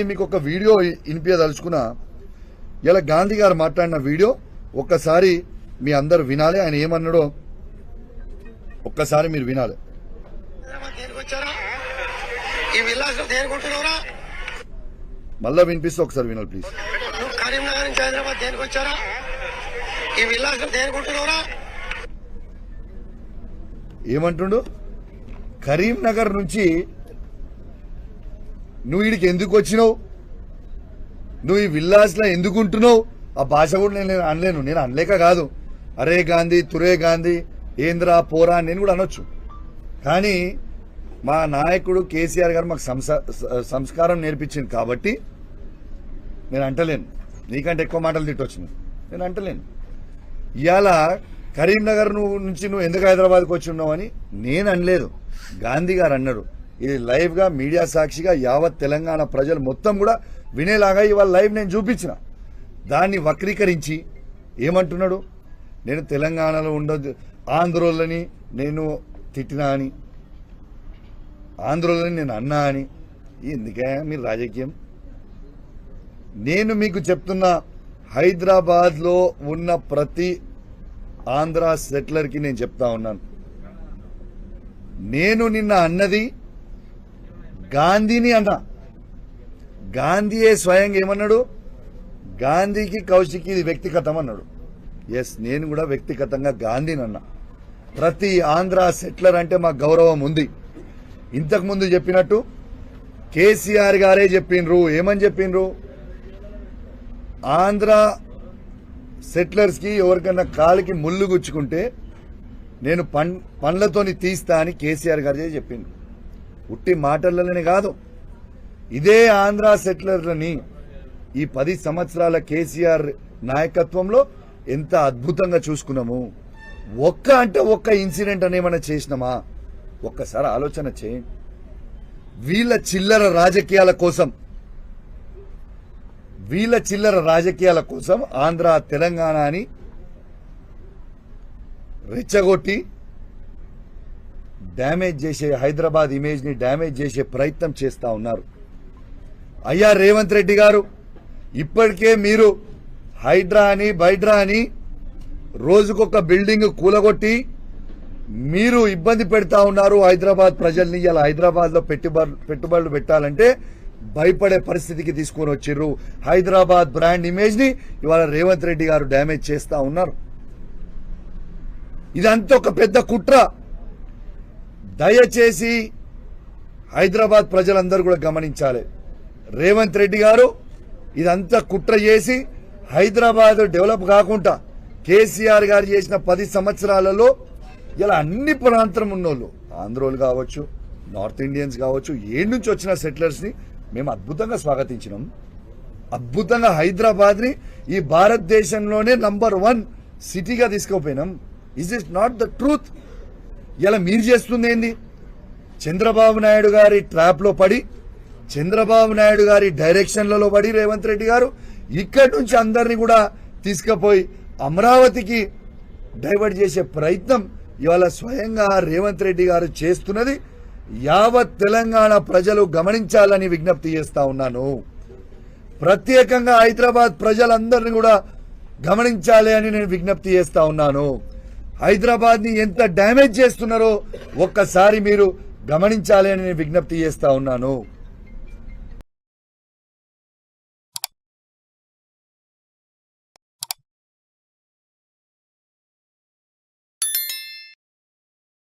మీకు ఒక వీడియో వినిపించదలుచుకున్నా. ఇలా గాంధీ గారు మాట్లాడిన వీడియో ఒక్కసారి మీ అందరు వినాలి. ఆయన ఏమన్నాడో ఒక్కసారి మీరు వినాలి. మళ్ళా వినిపిస్తే ఒకసారి వినాలి ప్లీజ్. కరీంనగర్ నుంచి హైదరాబాద్ దేనికి వచ్చారా? ఈ విలాసం దేనికుంటున్నారా? ఏమంటుండు? కరీంనగర్ నుంచి నువ్వు వీడికి ఎందుకు వచ్చినావు, నువ్వు ఈ విల్లాస్లో ఎందుకు ఉంటున్నావు? ఆ భాష కూడా నేను అనలేను. నేను అనలేక కాదు, అరే గాంధీ తురే గాంధీ ఏంద్రా పోరా నేను కూడా అనొచ్చు. కానీ మా నాయకుడు కేసీఆర్ గారు మాకు సంస్కారం నేర్పించింది కాబట్టి నేను అంటలేను. నీకంటే ఎక్కువ మాటలు తిట్టొచ్చు, నేను అంటలేను. ఇవాళ కరీంనగర్ నుంచి నువ్వు ఎందుకు హైదరాబాద్కి వచ్చి ఉన్నావు అని నేను అనలేదు, గాంధీ గారు అన్నారు. ఇది లైవ్ గా మీడియా సాక్షిగా యావత్ తెలంగాణ ప్రజలు మొత్తం కూడా వినేలాగా ఇవాళ లైవ్ నేను చూపించిన. దాన్ని వక్రీకరించి ఏమంటున్నాడు, నేను తెలంగాణలో ఉండదు ఆంధ్రోళ్ళని నేను తిట్టినా అని, ఆంధ్రోళ్ళని నేను అన్నా అని. ఎందుకే మీరు రాజకీయం? నేను మీకు చెప్తున్నా, హైదరాబాద్లో ఉన్న ప్రతి ఆంధ్ర సెటిలర్కి నేను చెప్తా ఉన్నాను, నేను నిన్న అన్నది గాంధీని అన్నా. గాంధీయే స్వయంగా ఏమన్నాడు, గాంధీకి కౌశిక్ ఇది వ్యక్తిగతం అన్నాడు. ఎస్, నేను కూడా వ్యక్తిగతంగా గాంధీని అన్నా. ప్రతి ఆంధ్ర సెటిలర్ అంటే మాకు గౌరవం ఉంది. ఇంతకుముందు చెప్పినట్టు కేసీఆర్ గారే చెప్పిండ్రు. ఏమని చెప్పిండ్రు? ఆంధ్ర సెటిలర్స్ కి ఎవరికన్నా కాలికి ముళ్ళు గుచ్చుకుంటే నేను పండ్లతోని తీస్తా అని కేసీఆర్ గారే చెప్పిండ్రు. ఉట్టి మాటలనే కాదు, ఇదే ఆంధ్ర సెటిలర్లని ఈ 10 సంవత్సరాల కేసీఆర్ నాయకత్వంలో ఎంత అద్భుతంగా చూసుకున్నాము. ఒక్క ఇన్సిడెంట్ అని ఏమైనా చేసినామా? ఒక్కసారి ఆలోచన చేయండి. వీళ్ళ చిల్లర రాజకీయాల కోసం ఆంధ్ర తెలంగాణ అని రెచ్చగొట్టి డ్యామేజ్ చేసే, హైదరాబాద్ ఇమేజ్ ని డ్యామేజ్ చేసే ప్రయత్నం చేస్తా ఉన్నారు. అయ్యా రేవంత్ రెడ్డి గారు, ఇప్పటికే మీరు హైడ్రా అని బైడ్రా అని రోజుకొక బిల్డింగ్ కూలగొట్టి మీరు ఇబ్బంది పెడతా ఉన్నారు హైదరాబాద్ ప్రజల్ని. ఇలా హైదరాబాద్ లో పెట్టుబడులు పెట్టాలంటే భయపడే పరిస్థితికి తీసుకొని వచ్చిర్రు. హైదరాబాద్ బ్రాండ్ ఇమేజ్ ని ఇవాళ రేవంత్ రెడ్డి గారు డ్యామేజ్ చేస్తా ఉన్నారు. ఇదంతా ఒక పెద్ద కుట్ర. దయచేసి హైదరాబాద్ ప్రజలందరూ కూడా గమనించాలి. రేవంత్ రెడ్డి గారు ఇదంతా కుట్ర చేసి హైదరాబాద్ డెవలప్ కాకుండా కేసీఆర్ గారు చేసిన 10 సంవత్సరాలలో ఇలా అన్ని ప్రాంతం ఉన్నోళ్ళు, ఆంధ్రోలు కావచ్చు, నార్త్ ఇండియన్స్ కావచ్చు, ఏడు నుంచి వచ్చిన సెటిలర్స్ ని మేము అద్భుతంగా స్వాగతించినాం. అద్భుతంగా హైదరాబాద్ ని ఈ భారతదేశంలోనే నంబర్ 1 సిటీగా తీసుకుపోయినాం. Is it not the truth? ఇలా మీరు చేస్తుంది ఏంది? చంద్రబాబు నాయుడు గారి ట్రాప్ లో పడి, చంద్రబాబు నాయుడు గారి డైరెక్షన్లలో పడి రేవంత్ రెడ్డి గారు ఇక్కడి నుంచి అందరినీ కూడా తీసుకుపోయి అమరావతికి డైవర్ట్ చేసే ప్రయత్నం ఇవాళ స్వయంగా రేవంత్ రెడ్డి గారు చేస్తున్నది యావత్ తెలంగాణ ప్రజలు గమనించాలని విజ్ఞప్తి చేస్తా ఉన్నాను. ప్రత్యేకంగా హైదరాబాద్ ప్రజలందరినీ కూడా గమనించాలి అని నేను విజ్ఞప్తి చేస్తా ఉన్నాను. హైదరాబాద్ ని ఎంత డ్యామేజ్ చేస్తున్నారో ఒక్కసారి మీరు గమనించాలి అని నేను విజ్ఞప్తి చేస్తా ఉన్నాను.